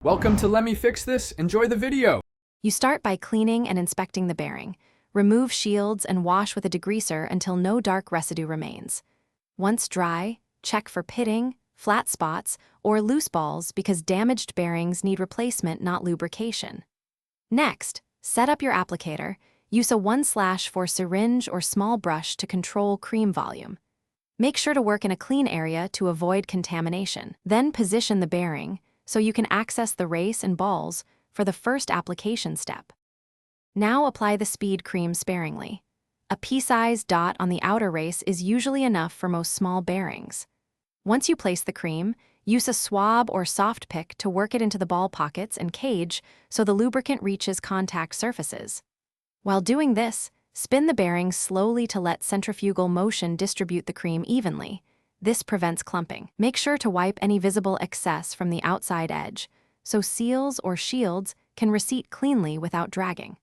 Welcome to Let Me Fix This. Enjoy the video. You start by cleaning and inspecting the bearing. Remove shields and wash with a degreaser until no dark residue remains. Once dry, check for pitting, flat spots, or loose balls because damaged bearings need replacement, not lubrication. Next, set up your applicator. Use a 1/4 syringe or small brush to control cream volume. Make sure to work in a clean area to avoid contamination. Then position the bearing so you can access the race and balls for the first application step. Now apply the speed cream sparingly. A pea-sized dot on the outer race is usually enough for most small bearings. Once you place the cream, use a swab or soft pick to work it into the ball pockets and cage so the lubricant reaches contact surfaces. While doing this, spin the bearing slowly to let centrifugal motion distribute the cream evenly. This prevents clumping. Make sure to wipe any visible excess from the outside edge, so seals or shields can reseat cleanly without dragging.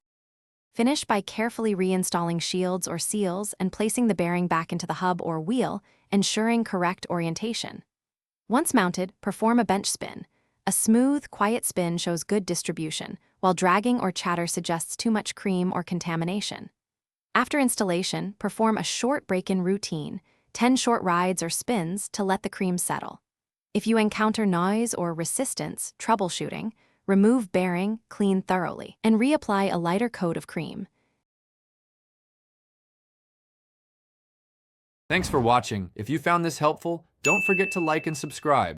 Finish by carefully reinstalling shields or seals and placing the bearing back into the hub or wheel, ensuring correct orientation. Once mounted, perform a bench spin. A smooth, quiet spin shows good distribution, while dragging or chatter suggests too much cream or contamination. After installation, perform a short break-in routine, 10 short rides or spins to let the cream settle. If you encounter noise or resistance, troubleshooting, remove bearing, clean thoroughly, and reapply a lighter coat of cream. Thanks for watching. If you found this helpful, don't forget to like and subscribe.